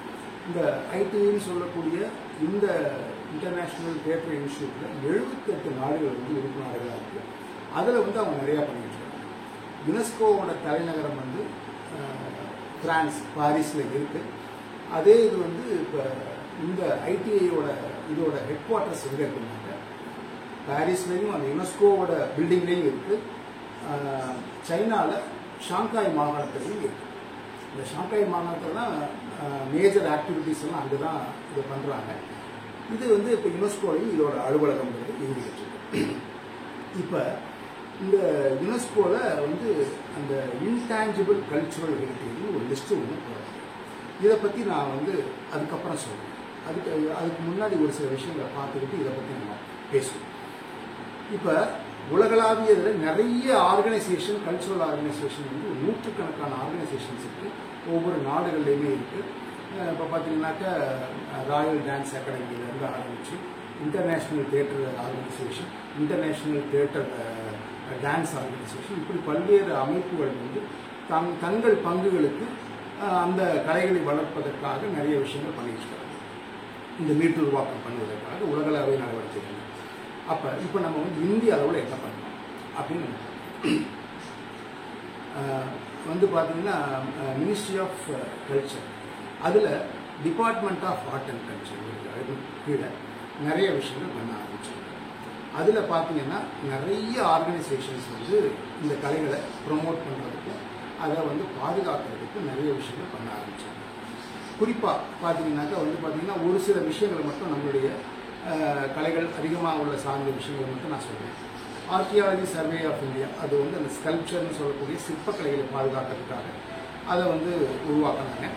இந்த ITA சொல்லக்கூடிய இந்த இன்டர்நேஷ்னல் தியேட்டர் இன்ஸ்டியூட்டில் 78 நாடுகள் வந்து உறுப்பு நாடுகளாக இருக்குது. அதில் வந்து அவங்க நிறையா பண்ணிட்டு இருக்காங்க. யுனெஸ்கோவோட தலைநகரம் வந்து பிரான்ஸ், பாரிஸில் இருக்குது. அதே இது வந்து இப்போ இந்த ITA இதோட ஹெட் குவார்ட்டர்ஸ் எங்கே இருக்குன்னாக்க, பாரிஸ்லேயும் அந்த யுனெஸ்கோவோட பில்டிங்லேயும் இருக்குது. சைனாவில் ஷாங்காய் மாகாணத்துலையும் இருக்குது. இந்த ஷாங்காய் மாகாணத்தில் தான் மேஜர் ஆக்டிவிட்டீஸ் எல்லாம் அங்கே தான் இதை பண்ணுறாங்க. இது வந்து இப்போ யுனெஸ்கோலையும் இதோட அலுவலகம் இயங்கிட்டு. இப்போ இந்த யுனெஸ்கோவில் வந்து அந்த இன்டான்ஜிபிள் கல்ச்சுரல் ஹெரிட்டேஜ்னு ஒரு லிஸ்ட்டு ஒன்று போடுறாங்க. இதை பற்றி நான் வந்து அதுக்கப்புறம் சொல்கிறேன். அதுக்கு முன்னாடி ஒரு சில விஷயங்களை பார்த்துக்கிட்டு இதை பற்றி நம்ம பேசுவோம். இப்போ உலகளாவிய இதில் நிறைய ஆர்கனைசேஷன், கல்ச்சுரல் ஆர்கனைசேஷன் வந்து நூற்றுக்கணக்கான ஆர்கனைசேஷன்ஸ் இருக்குது, ஒவ்வொரு நாடுகள்லையுமே இருக்குது. இப்போ பார்த்தீங்கன்னாக்கா ராயல் டான்ஸ் அகாடமியிலேருந்து ஆரம்பித்து international theatre organisation, international theatre dance organisation, இப்படி பல்வேறு அமைப்புகள் வந்து தங்கள் பங்குகளுக்கு அந்த கலைகளை வளர்ப்பதற்காக நிறைய விஷயங்கள் பண்ணிட்டு இருக்காங்க. இந்த மீட்டுருவாக்கம் பண்ணுவதற்காக உலகளவிய நடவடிக்கைகள். அப்போ இப்போ நம்ம வந்து இந்திய அளவில் என்ன பண்ணணும் அப்படின்னு வந்து பார்த்தீங்கன்னா, மினிஸ்ட்ரி ஆஃப் கல்ச்சர், அதில் department of art and culture அதுக்கு கீழே நிறைய விஷயங்கள் பண்ண ஆரம்பிச்சாங்க. அதில் பார்த்தீங்கன்னா நிறைய ஆர்கனைசேஷன்ஸ் வந்து இந்த கலைகளை ப்ரொமோட் பண்ணுறதுக்கும் அதை வந்து பாதுகாக்கிறதுக்கும் நிறைய விஷயங்கள் பண்ண ஆரம்பித்தாங்க. குறிப்பாக பார்த்தீங்கன்னாக்கா வந்து பார்த்தீங்கன்னா ஒரு சில விஷயங்களை மட்டும் நம்மளுடைய கலைகள் அதிகமாக உள்ள சார்ந்த விஷயங்களை மட்டும் நான் சொல்கிறேன். ஆர்கியாலஜி சர்வே ஆஃப் இந்தியா, அது வந்து அந்த ஸ்கல்ப்சர்னு சொல்லக்கூடிய சிற்பக்கலைகளை பாதுகாக்கிறதுக்காக அதை வந்து உருவாக்கினாங்க.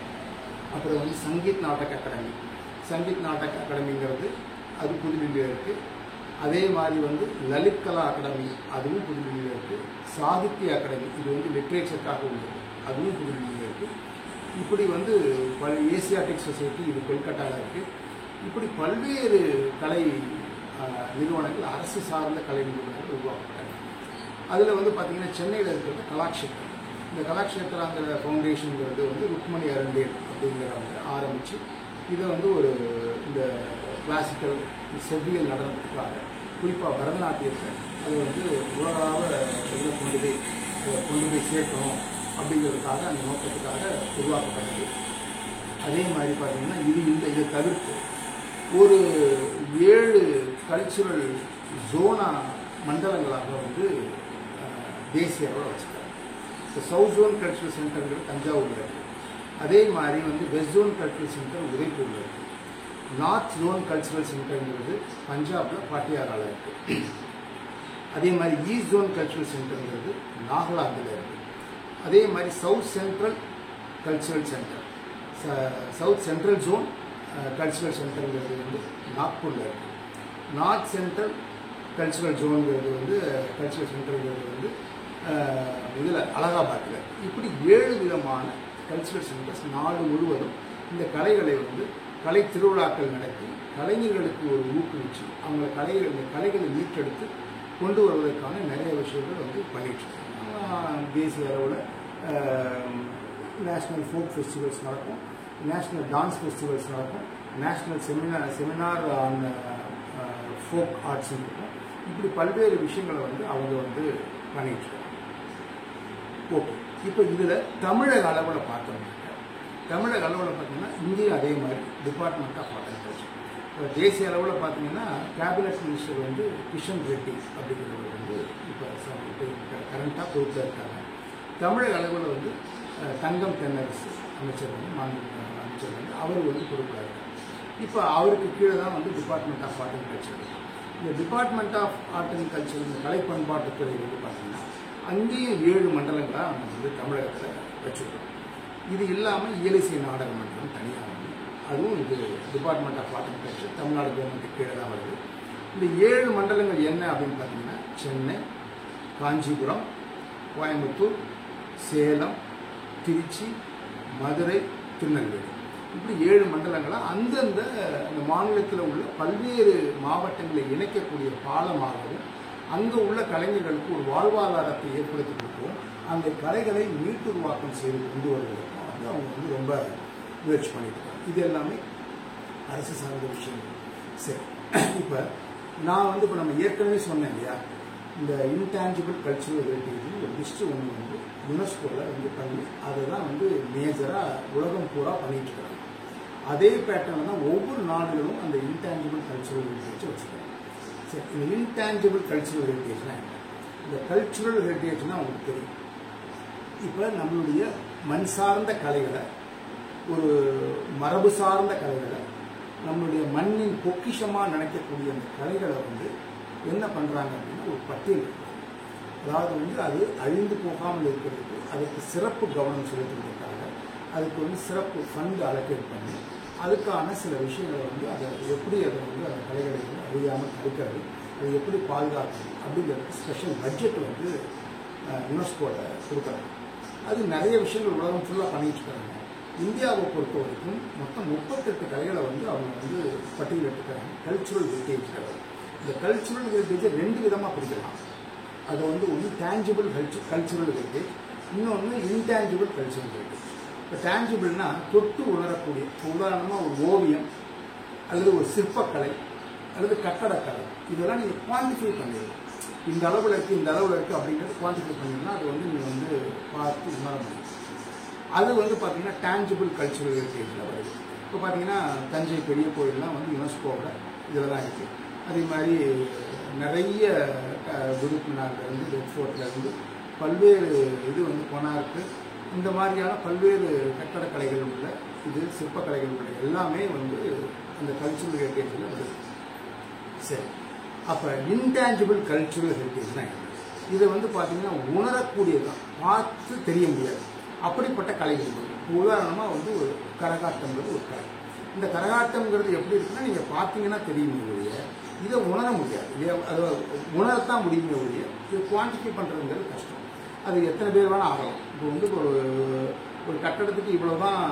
அப்புறம் வந்து சங்கீத் நாடக அகாடமி. சங்கீத் நாடக அகாடமிங்கிறது அது புதுடில்லியில் இருக்குது. அதே மாதிரி வந்து லலித் கலா அகாடமி அதுவும் புதுடில்லியில் இருக்குது. சாகித்ய அகாடமி இது வந்து லிட்ரேச்சருக்காக உள்ளது, அதுவும் புதுடில்லியில் இருக்குது. இப்படி வந்து ஏசியாட்டிக் சொசைட்டி இது கொல்கட்டாவில் இருக்குது. இப்படி பல்வேறு கலை நிறுவனங்கள், அரசு சார்ந்த கலை நிறுவனங்கள் உருவாக்கப்பட்டாங்க. அதில் வந்து பார்த்திங்கன்னா சென்னையில் இருக்கிறது கலாக்ஷேத்திரம். இந்த கலாக்ஷேத்திராங்கிற ஃபவுண்டேஷனுங்கிறது வந்து ருக்மணி அரண்டேல் அப்படிங்கிறவங்க ஆரம்பித்து இதை வந்து ஒரு இந்த கிளாசிக்கல் செவ்வியல் நடனத்துக்காக, குறிப்பாக பரதநாட்டியத்தை அதை வந்து உலகாக இதில் கொண்டு போய் சேர்க்கணும் அப்படிங்கிறதுக்காக, அந்த நோக்கத்துக்காக உருவாக்கப்பட்டது. அதே மாதிரி பார்த்திங்கன்னா இதை தவிர்த்து ஒரு 7 கல்ச்சுரல் ஜோனா மண்டலங்களாக வந்து தேசிய அளவில் வச்சுருக்காங்க. இப்போ சவுத் ஜோன் கல்ச்சுரல் சென்டருங்கிறது தஞ்சாவூரில் இருக்குது. அதே மாதிரி வந்து வெஸ்ட் ஜோன் கல்ச்சுரல் சென்டர் உதய்பூரில் இருக்குது. நார்த் ஜோன் கல்ச்சுரல் சென்டருங்கிறது பஞ்சாபில் பாட்டியாராவில் இருக்குது. அதே மாதிரி ஈஸ்ட் ஜோன் கல்ச்சுரல் சென்டருங்கிறது நாகாலாந்தில் இருக்குது. அதே மாதிரி south central cultural centre, south central zone cultural சென்டருங்கிறது வந்து நாக்பூரில் இருக்குது. நார்த் சென்ட்ரல் கல்ச்சுரல் ஜோனுங்கிறது வந்து கல்ச்சுரல் சென்டருங்கிறது வந்து இதில் அலகாபாத்தில். இப்படி 7 விதமான கல்ச்சுரல் சென்டர்ஸ் நாடு முழுவதும் இந்த கலைகளை வந்து கலை திருவிழாக்கள் நடத்தி கலைஞர்களுக்கு ஒரு ஊக்குவிச்சு அவங்க இந்த கலைகளை மீட்டெடுத்து கொண்டு வருவதற்கான நிறைய விஷயங்கள் வந்து பண்ணிட்டு இருக்காங்க. தேசிய அளவில் நேஷ்னல் ஃபோக் ஃபெஸ்டிவல்ஸ் நடக்கும், நேஷ்னல் டான்ஸ் ஃபெஸ்டிவல்ஸ் நடக்கும், national seminar on folk arts இருக்கும். இப்படி பல்வேறு விஷயங்களை வந்து அவங்க வந்து பண்ணிட்டு இருக்காங்க. ஓகே, இப்போ இதில் தமிழக அளவில் பார்த்தோம்னா, தமிழக அளவில் பார்த்தீங்கன்னா இங்கேயும் அதே மாதிரி department of art and culture. இப்போ தேசிய அளவில் பார்த்தீங்கன்னா கேபினட் மினிஸ்டர் வந்து கிஷன் ரெட்டி அப்படிங்கிறவர் வந்து இப்போ கரண்ட்டாக பொறுப்பில் இருக்காங்க. தமிழக அளவில் வந்து தங்கம் தென்னரசு அமைச்சர் வந்து அமைச்சர் வந்து அவர் வந்து பொறுப்பில் இருக்காங்க. இப்போ அவருக்கு கீழே தான் வந்து department of art and culture. இந்த department of art and culture, இந்த கலை பண்பாட்டுத்துறை வந்து பார்த்தீங்கன்னா அங்கேயும் 7 மண்டலங்களாக நம்ம வந்து தமிழகத்தில் வச்சுருக்கோம். இது இல்லாமல் இயலிசை நாடக மண்டலம் தனியாக வந்து அதுவும் இது department of art and culture Tamil Nadu கவர்மெண்ட்டுக்கு கீழே தான் வருது. இந்த 7 மண்டலங்கள் என்ன அப்படின்னு பார்த்தீங்கன்னா சென்னை, காஞ்சிபுரம், கோயம்புத்தூர், சேலம், திருச்சி, மதுரை, திருநெல்வேலி, இப்படி 7 மண்டலங்களாக அந்தந்த அந்த மாநிலத்தில் உள்ள பல்வேறு மாவட்டங்களை இணைக்கக்கூடிய பாலமாகவும் அங்கே உள்ள கலைஞர்களுக்கு ஒரு வாழ்வாதாரத்தை ஏற்படுத்தி கொடுக்கவும் அந்த கலைகளை மீட்டுருவாக்கம் செய்து கொண்டு வருவதற்கும் வந்து அவங்க வந்து ரொம்ப முயற்சி பண்ணிட்டு இருக்காங்க. இது எல்லாமே அரசு சார்ந்த விஷயங்கள். சரி, இப்போ நான் வந்து இப்போ நம்ம ஏற்கனவே சொன்னேன் இல்லையா, இந்த இன்டான்ஜிபிள் கல்ச்சுரல் ஹெரிட்டேஜ் ஒரு லிஸ்ட்டு ஒன்று வந்து யுனெஸ்கோவில் வந்து பண்ணி அதை தான் வந்து மேஜராக உலகம் பூரா பண்ணிட்டு இருக்காங்க. அதே பேட்டர்ன் தான் ஒவ்வொரு நாடுகளும் அந்த இன்டான்ஜிபிள் கல்ச்சுரல் ஹெரிட்டேஜை வச்சுருக்காங்க. சரி, இந்த இன்டான்ஜிபிள் கல்ச்சுரல் ஹெரிட்டேஜ்னா என்ன? இந்த கல்ச்சுரல் ஹெரிட்டேஜ்னா உங்களுக்கு தெரியும். இப்போ நம்மளுடைய மண் சார்ந்த கலைகளை, ஒரு மரபு சார்ந்த கலைகளை, நம்மளுடைய மண்ணின் பொக்கிஷமாக நினைக்கக்கூடிய அந்த கலைகளை வந்து என்ன பண்ணுறாங்க அப்படின்னா ஒரு பட்டியல் இருக்குது. அதாவது வந்து அது அழிந்து போகாமல் இருக்கிறதுக்கு அதுக்கு சிறப்பு கவனம் செலுத்துவதற்காக அதுக்கு வந்து சிறப்பு ஃபண்ட் அலோகேட் பண்ணி அதுக்கான சில விஷயங்களை வந்து அதை எப்படி அதை வந்து அந்த கலைகளை வந்து அழியாமல் தடுக்கிறது, அதை எப்படி பாதுகாக்கிறது அப்படிங்கிறதுக்கு ஸ்பெஷல் பட்ஜெட் வந்து யுனெஸ்கோவில் கொடுக்குறாங்க. அது நிறைய விஷயங்கள் உலகம் ஃபுல்லாக பண்ணிட்டு இருக்காங்க. இந்தியாவை பொறுத்த வரைக்கும் மொத்தம் 38 கலைகளை வந்து அவங்க வந்து பட்டியலிட்டுக்கிறாங்க கல்ச்சுரல் ஹெரிட்டேஜ் லெவல். இந்த கல்ச்சுரல் ஹெரிட்டேஜை 2 விதமாக பிரிக்கலாம். அதை வந்து ஒன்று டேஞ்சிபிள் கல்ச்சுரல் ஹெரிட்டேஜ், இன்னொன்று இன்டேஞ்சிபிள் கல்ச்சுரல் ஹெரிட்டேஜ். இப்போ டேஞ்சிபிள்னா தொட்டு உணரக்கூடிய, உதாரணமாக ஒரு ஓவியம் அல்லது ஒரு சிற்பக்கலை அல்லது கட்டடக்கலை, இதெல்லாம் நீங்கள் குவான்டிஃபை பண்ணிடலாம். இந்த அளவில் இருக்குது, இந்த அளவில் இருக்குது அப்படிங்கிறது குவான்டிஃபை பண்ணிங்கன்னா அது வந்து நீங்கள் வந்து பார்த்து உணர முடியும். அது வந்து பார்த்தீங்கன்னா டேஞ்சிபிள் கல்ச்சுரல் ஹெரிட்டேஜில் வருது. இப்போ பார்த்தீங்கன்னா தஞ்சை பெரிய கோயிலெலாம் வந்து யுனெஸ்கோவில் இதில் தான் இருக்குது. அதே மாதிரி நிறைய குருக்குனார்லேருந்து ரெட் ஃபோர்ட்லேருந்து பல்வேறு இது வந்து கொனார்க்கு, இந்த மாதிரியான பல்வேறு கட்டடக்கலைகள் உள்ள இது சிற்பக்கலைகள் உள்ள எல்லாமே வந்து அந்த கல்ச்சுரல் ஹெரிட்டேஜில் வருது. சரி, அப்போ இன்டான்ஜிபிள் கல்ச்சுரல் ஹெரிட்டேஜ்னா இதை வந்து பார்த்தீங்கன்னா உணரக்கூடியதான், பார்த்து தெரிய முடியாது அப்படிப்பட்ட கலைகள். உதாரணமாக வந்து ஒரு கரகாட்டம்ன்றது ஒரு கலை. இந்த கரகாட்டம்ங்கிறது எப்படி இருக்குன்னா நீங்கள் பார்த்தீங்கன்னா தெரியுமே ஒழிய இதை உணர முடியாது. அதை உணரத்தான் முடியுமே ஒழிய இதை குவான்டிஃபை பண்ணுறதுங்கிறது கஷ்டம். அது எத்தனை பேர் வேணால் ஆகலாம். இப்போ வந்து ஒரு கட்டடத்துக்கு இவ்வளோதான்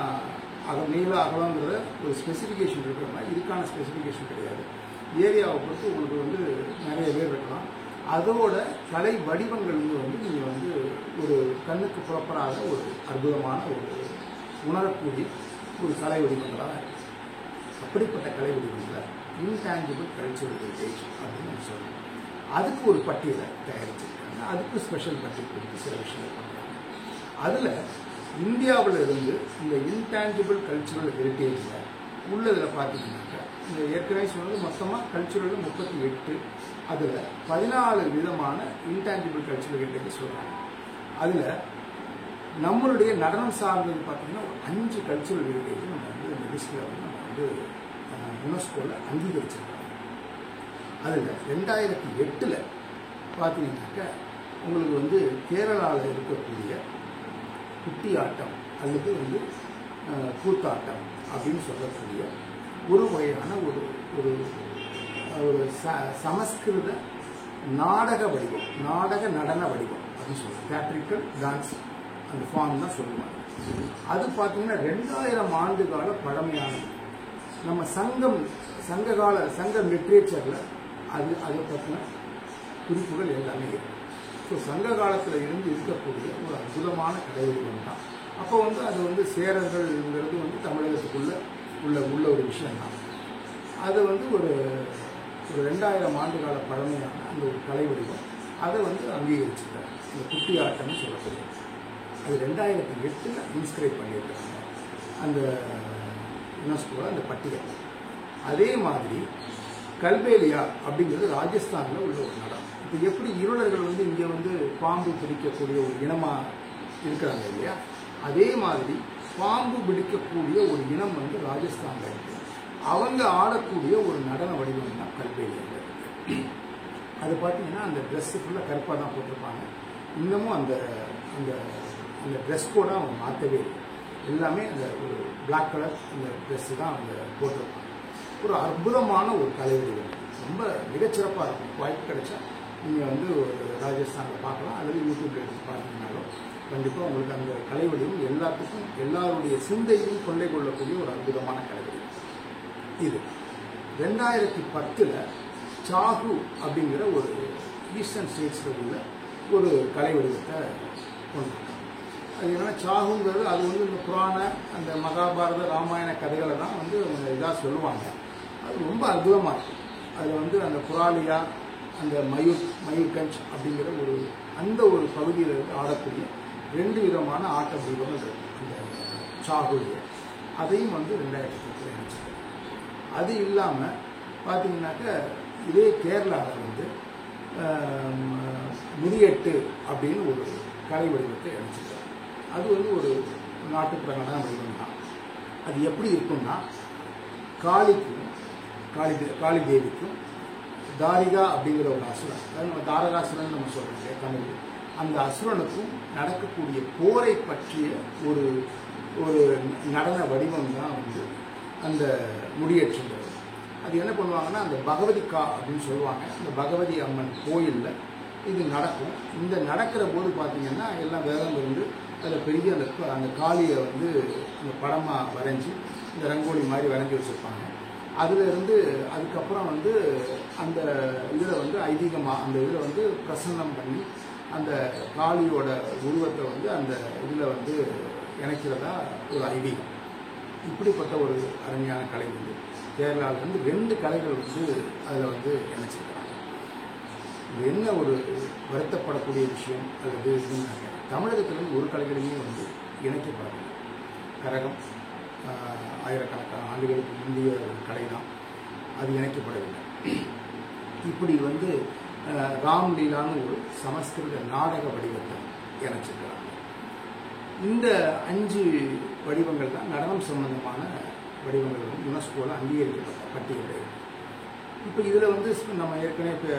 நீள அகலங்கிறத ஒரு ஸ்பெசிஃபிகேஷன் இருக்கிறதுனா இதுக்கான ஸ்பெசிஃபிகேஷன் கிடையாது. ஏரியாவை பொறுத்து உங்களுக்கு வந்து நிறைய பேர் இருக்கலாம். அதோட கலை வடிவங்கள் வந்து நீங்கள் வந்து ஒரு கண்ணுக்கு புறப்படாத ஒரு அற்புதமான ஒரு உணரக்கூடிய ஒரு கலை வடிவங்களாக இருக்குது. அப்படிப்பட்ட கலை வடிவங்களை இன்டான்ஜிபிள் கல்ச்சரல் ஹெரிட்டேஜ் அப்படின்னு நம்ம சொல்லணும். அதுக்கு ஒரு பட்டியலை தயாரிச்சிருக்காங்க. அதுக்கு ஸ்பெஷல் பட்டியல் கொடுத்து சில விஷயங்கள் பண்ணுறாங்க. அதில் இந்தியாவில் இருந்து இந்த இன்டான்ஜிபிள் கல்ச்சுரல் ஹெரிட்டேஜில் உள்ளதில் பார்த்தீங்கன்னாக்கா இந்த ஏற்கனவே சொன்னது மொத்தமாக கல்ச்சுரல் 38, அதில் 14 விதமான இன்டான்ஜிபிள் கல்ச்சுரல் ஹெரிட்டேஜ் சொல்கிறாங்க. அதில் நம்மளுடைய நடனம் சார்ந்தது பார்த்தீங்கன்னா ஒரு 5 கல்ச்சுரல் ஹெரிட்டேஜ் நம்ம வந்து இந்த லிஸ்ட்டில் வந்து நம்ம வந்து யுனெஸ்கோவில் அங்கீகரிச்சிருக்காங்க. அதில் 2008 பார்த்தீங்கன்னாக்கா உங்களுக்கு வந்து கேரளாவில் இருக்கக்கூடிய குட்டி ஆட்டம் அல்லது வந்து கூத்தாட்டம் அப்படின்னு சொல்லக்கூடிய ஒரு வகையான ஒரு ஒரு ஒரு சமஸ்கிருத நாடக வடிவம், நாடக நடன வடிவம் அப்படின்னு சொல்லுவாங்க. தியேட்ரிக்கல் டான்ஸ் அந்த ஃபார்ம் தான் சொல்லுவாங்க. அது பார்த்தீங்கன்னா 2000 ஆண்டு கால பழமையானது. நம்ம சங்க லிட்ரேச்சரில் அதை பற்றின குறிப்புகள் எல்லாமே இருக்கு. ஸோ சங்க காலத்தில் இருந்து இருக்கக்கூடிய ஒரு அற்புதமான கலை வடிவம் தான். அப்போ வந்து அது வந்து சேரர்கள்ங்கிறது வந்து தமிழகத்துக்குள்ள உள்ள ஒரு விஷயம்தான். அது வந்து ஒரு 2000 ஆண்டு கால பழமையான அந்த ஒரு கலை வடிவம் அதை வந்து அங்கீகரிச்சுட்டார். இந்த குட்டி ஆட்டம்னு சொல்லக்கூடிய அது 2008 இன்ஸ்கிரைப் பண்ணியிருக்காங்க அந்த யுனெஸ்கோவில் அந்த பட்டியல். அதே மாதிரி கல்பேலியா அப்படிங்கிறது ராஜஸ்தானில் உள்ள ஒரு நடம். இப்போ எப்படி இருளர்கள் வந்து இங்கே வந்து பாம்பு பிடிக்கக்கூடிய ஒரு இனமாக இருக்கிறாங்க இல்லையா, அதே மாதிரி பாம்பு பிடிக்கக்கூடிய ஒரு இனம் வந்து ராஜஸ்தானில் இருக்கு. அவங்க ஆடக்கூடிய ஒரு நடன வடிவம் தான் கல்பேலியா. அது பார்த்தீங்கன்னா அந்த ட்ரெஸ்ஸு ஃபுல்லாக கருப்பாக தான் போட்டிருப்பாங்க. இன்னமும் அந்த அந்த அந்த ட்ரெஸ் கோடாக அவங்க மாற்றவே இல்லை. எல்லாமே அந்த ஒரு பிளாக் கலர் அந்த ட்ரெஸ்ஸு தான் அவங்க போட்டிருப்பாங்க. ஒரு அற்புதமான ஒரு கலை வடிவம், ரொம்ப மிகச்சிறப்பாக இருக்கும். வாய்ப்பு கிடைச்சா நீங்கள் வந்து ஒரு ராஜஸ்தானில் பார்க்கலாம், அல்லது யூடியூப்ல எடுத்து பார்த்தீங்கன்னாலும் கண்டிப்பாக உங்களுக்கு அந்த கலை வடிவம் எல்லாத்துக்கும் எல்லாருடைய சிந்தையும் கொள்ளை கொள்ளக்கூடிய ஒரு அற்புதமான கலை வடிவம் இது. 2010 சாகு அப்படிங்கிற ஒரு ஈஸ்டர்ன் ஸ்டேட்ஸில் உள்ள ஒரு கலை வடிவத்தை கொண்டு வந்தாங்க. அது என்னன்னா சாகுங்கிறது அது வந்து இந்த புராண அந்த மகாபாரத ராமாயண கதைகளை தான் வந்து இதாக சொல்லுவாங்க. அது ரொம்ப அற்புதமாக இருக்கும். அதில் வந்து அந்த புராலியா அந்த மயூர்கஞ்ச் அப்படிங்கிற அந்த ஒரு பகுதியில் இருந்து ஆடக்கூடிய 2 விதமான ஆட்ட வடிவங்கள் இருக்கு அந்த சாகுடைய. அதையும் வந்து 2010 நினைச்சிருக்காங்க. அது இல்லாமல் பார்த்தீங்கன்னாக்க இதே கேரளாவில் வந்து முடியெட்டு அப்படின்னு ஒரு கலை வடிவத்தை அடிச்சிருக்காங்க. அது வந்து ஒரு நாட்டுப்புற நடன வடிவம் தான். அது எப்படி இருக்கும்னா காளி தேவிக்கும் தாரிகா அப்படிங்கிற ஒரு அசுரன், அதாவது நம்ம தாரகாசுரன் நம்ம சொல்கிறோம் தமிழ், அந்த அசுரனுக்கும் நடக்கக்கூடிய போரை பற்றிய ஒரு ஒரு நடன வடிவம் தான் வந்து அந்த முடியேற்றுங்கிறது. அது என்ன பண்ணுவாங்கன்னா அந்த பகவதிக்கா அப்படின்னு சொல்லுவாங்க. அந்த பகவதி அம்மன் கோயிலில் இது நடக்கும். இந்த நடக்கிற போது பார்த்தீங்கன்னா எல்லாம் வேதம் இருந்து அதில் பெரிய அந்த காளியை வந்து அந்த படமாக வரைஞ்சி இந்த ரங்கோலி மாதிரி வரைஞ்சி வச்சுருப்பாங்க. அதிலிருந்து அதுக்கப்புறம் வந்து அந்த இதில் வந்து ஐதீகமாக அந்த இதில் வந்து பிரசன்னம் பண்ணி அந்த காளியோட உருவத்தை வந்து அந்த இதில் வந்து இணைக்கிறதா ஒரு ஐதீகம். இப்படிப்பட்ட ஒரு அருமையான கலை வந்து கேரளாவில் வந்து 2 கலைகள் வந்து அதில் வந்து இணைச்சிருக்கிறாங்க. இது என்ன ஒரு வருத்தப்படக்கூடிய விஷயம் அல்லது இதுன்னாங்க, தமிழகத்திலிருந்து ஒரு கலைகளையுமே வந்து இணைக்கப்படவில்லை. கரகம் ஆயிரக்கணக்கான ஆண்டுகளுக்கு முந்தைய ஒரு கலை தான், அது இணைக்கப்படவில்லை. இப்படி வந்து ராம்லீலான்னு ஒரு சமஸ்கிருத நாடக வடிவத்தை இணைச்சிருக்கிறாங்க. இந்த 5 வடிவங்கள் தான் நடனம் சம்பந்தமான வடிவங்கள் யுனெஸ்கோவில் அங்கீகரிக்கப்பட்ட பட்டியல். இப்போ இதில் வந்து நம்ம ஏற்கனவே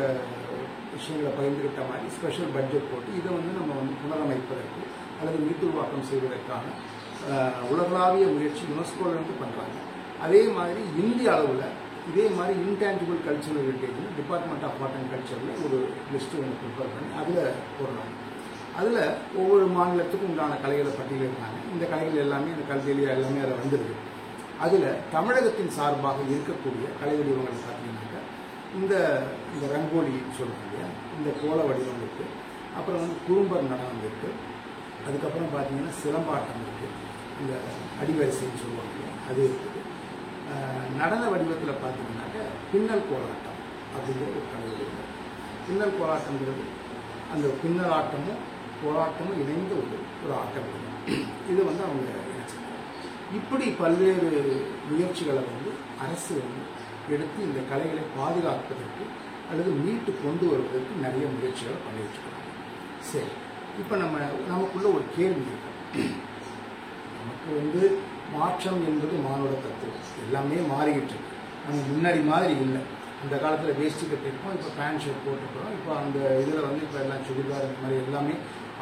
விஷயங்களை பகிர்ந்துக்கிட்ட மாதிரி ஸ்பெஷல் பட்ஜெட் போட்டு இதை வந்து நம்ம வந்து புனரமைப்பதற்கு அல்லது மீட்டுருவாக்கம் செய்வதற்கான உலகளாவிய முயற்சி யுனெஸ்கோவிலிருந்து பண்ணுறாங்க. அதே மாதிரி இந்திய அளவில் இதே மாதிரி intangible cultural heritage department of art and கல்ச்சரில் ஒரு லிஸ்ட்டு ஒன்று ப்ரிப்பேர் பண்ணி அதில் போடுறாங்க. அதில் ஒவ்வொரு மாநிலத்துக்கும் உண்டான கலைகளை பட்டியலிருக்காங்க. இந்த கலைகள் எல்லாமே இந்த கல்வியிலேயே எல்லாமே அதில் வந்துருக்கு. அதில் தமிழகத்தின் சார்பாக இருக்கக்கூடிய கலை வடிவங்களை பார்த்தீங்கன்னாக்கா இந்த ரங்கோலி சொல்லுவாங்க இல்லையா, இந்த கோல வடிவம் இருக்குது. அப்புறம் வந்து குறும்பர் நடனம் இருக்குது. அதுக்கப்புறம் பார்த்தீங்கன்னா சிலம்பாட்டம் இருக்குது, இந்த அடிவரிசைன்னு சொல்லுவாங்க இல்லையா, அது இருக்குது. நடன வடிவத்தில் பார்த்தீங்கன்னாக்கா பின்னல் கோலாட்டம் அப்படிங்கிற ஒரு கலை வடிவம். பின்னல் கோலாட்டங்கிறது அந்த பின்னல் ஆட்டமும் கோலாட்டமும் இணைந்த ஒரு ஆட்டம் வடிவம். இது வந்து அவங்க இணைச்சிருக்காங்க. இப்படி பல்வேறு முயற்சிகளை வந்து அரசு வந்து எடுத்து இந்த கலைகளை பாதுகாப்பதற்கு அல்லது மீட்டு கொண்டு வருவதற்கு நிறைய முயற்சிகளை பண்ணிட்டு இருக்காங்க. சரி, இப்போ நமக்குள்ள ஒரு கேள்வி இருக்கு. நமக்கு வந்து மாற்றம் என்பது மானுட தத்துவம், எல்லாமே மாறிக்கிட்டு இருக்கு. நம்ம முன்னாடி மாதிரி இல்லை. அந்த காலத்தில் வேஷ்டி கட்டிருப்போம், இப்போ பேண்ட் ஷர்ட் போட்டுக்கிறோம். இப்போ அந்த இதில் வந்து இப்போ எல்லாம் சுடிதார் இந்த மாதிரி எல்லாமே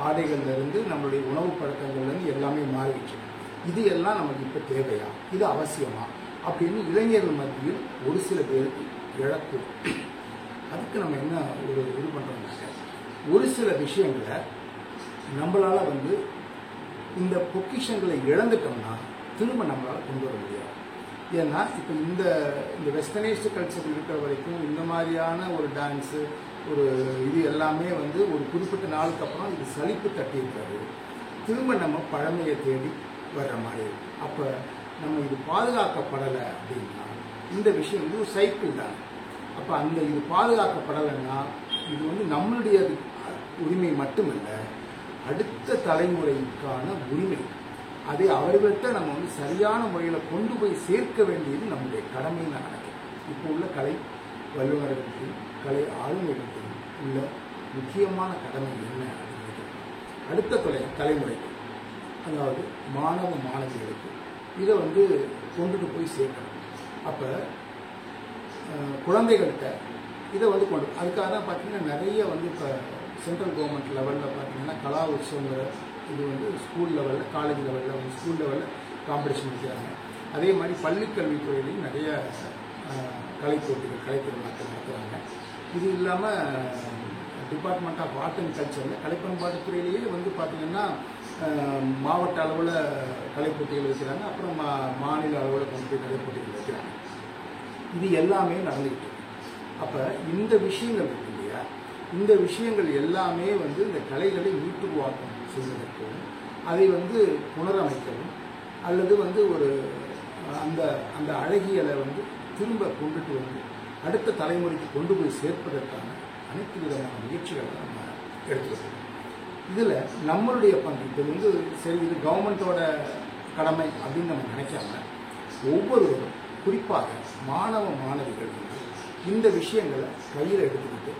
ஆடைகள்லேருந்து நம்மளுடைய உணவு பழக்கங்கள்லேருந்து எல்லாமே மாறிக்கிட்டு இருக்கு. இது எல்லாம் நமக்கு இப்போ தேவையா, இது அவசியமா அப்படின்னு இளைஞர்கள் மத்தியில் ஒரு சில பேருக்கு இழப்பு. அதுக்கு நம்ம என்ன ஒரு இது பண்ணுறோம்னாக்க, ஒரு சில விஷயங்களை நம்மளால் வந்து இந்த பொக்கிஷங்களை இழந்துட்டோம்னா திரும்ப நம்மளால் கொண்டு வர முடியாது. ஏன்னா இப்போ இந்த வெஸ்டர்னைஸ்டு கல்ச்சர் இருக்கிற வரைக்கும் இந்த மாதிரியான ஒரு டான்ஸு ஒரு இது எல்லாமே வந்து ஒரு குறிப்பிட்ட நாளுக்கு அப்புறம் இது சலிப்பு தட்டி இருக்காது. திரும்ப நம்ம பழமையை தேடி வர்ற மாதிரி. அப்போ நம்ம இது பாதுகாக்கப்படலை அப்படின்னா இந்த விஷயம் வந்து ஒரு சைக்கிள் தான். அப்போ இது பாதுகாக்கப்படலைன்னா இது வந்து நம்மளுடைய உரிமை மட்டுமல்ல, அடுத்த தலைமுறைக்கான உரிமை. அதை அவர்கள்ட்ட நம்ம வந்து சரியான முறையில் கொண்டு போய் சேர்க்க வேண்டியது நம்முடைய கடமைன்னு நான் நினைக்கிறேன். இப்போ உள்ள கலை வல்லுநர்களுக்கும் கலை ஆளுநர்களுக்கும் உள்ள முக்கியமான கடமை என்ன அப்படின்னு அடுத்த தலைமுறைக்கு, அதாவது மாணவ மாணவிகளுக்கு இதை வந்து கொண்டுட்டு போய் சேர்க்கணும். அப்போ குழந்தைகள்கிட்ட இதை வந்து அதுக்காக தான் பார்த்தீங்கன்னா நிறைய வந்து இப்போ சென்ட்ரல் கவர்மெண்ட் லெவலில் பார்த்தீங்கன்னா கலா உற்சவங்கிற இது வந்து ஸ்கூல் லெவலில், காலேஜ் லெவலில் வந்து ஸ்கூல் லெவலில் காம்படிஷன் வைக்கிறாங்க. அதே மாதிரி பள்ளிக்கல்வித்துறையிலையும் நிறைய கலைப்போட்டிகள், கலைத்திருநாட்கள் நடத்துகிறாங்க. இது இல்லாமல் டிபார்ட்மெண்ட் ஆஃப் ஆர்ட் அண்ட் கல்ச்சரில் கலைப்பண்பாட்டுத்துறையிலேயே வந்து பார்த்திங்கன்னா மாவட்ட அளவில் கலைப்போட்டிகள் வைக்கிறாங்க. அப்புறம் மாநில அளவில் கொண்டு போய் கலைப்போட்டிகள் வைக்கிறாங்க. இது எல்லாமே நடந்துக்கிட்டு இருக்கு. அப்போ இந்த விஷயங்கள் இருக்கு இல்லையா, இந்த விஷயங்கள் எல்லாமே வந்து இந்த கலைகளை மீட்டுருவாக்கம் செய்வதற்கும் அதை வந்து புனரமைக்கவும் அல்லது வந்து ஒரு அந்த அழகியலை வந்து திரும்ப கொண்டுட்டு வந்து அடுத்த தலைமுறைக்கு கொண்டு போய் சேர்ப்பதற்கான அனைத்து விதமான முயற்சிகளை நம்ம எடுத்துக்கிறோம். இதில் நம்மளுடைய பங்கு இது வந்து சரி, இது கவர்மெண்ட்டோட கடமை அப்படின்னு நம்ம நினைக்காம ஒவ்வொருவரும், குறிப்பாக மாணவ மாணவிகள் வந்து இந்த விஷயங்களை கையில் எடுத்துக்கிட்டு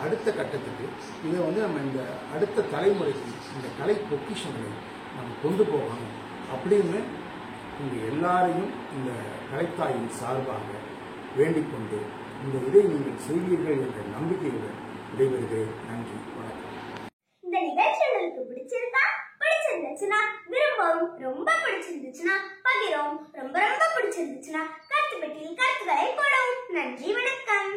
அடுத்த கட்டத்துக்கு இதை வந்து நம்ம இந்த அடுத்த தலைமுறைக்கு இந்த கலை பொக்கிஷங்களை நம்ம கொண்டு போகணும் அப்படின்னு உங்கள் எல்லாரையும் இந்த கலைத்தாயின் சார்பாக வேண்டிக் கொண்டு இந்த இதை நீங்கள் செய்வீர்கள் என்ற நம்பிக்கையுடன் விடைபெறுகிறேன். நன்றி, வணக்கம். இந்த நிகழ்ச்சி உங்களுக்கு பிடிச்சிருந்துச்சுன்னா விரும்பவும், ரொம்ப பிடிச்சிருந்துச்சுன்னா பகிரும், ரொம்ப ரொம்ப பிடிச்சிருந்துச்சுன்னா கருத்து பெட்டியில் கருத்துக்களை போடவும். நன்றி, வணக்கம்.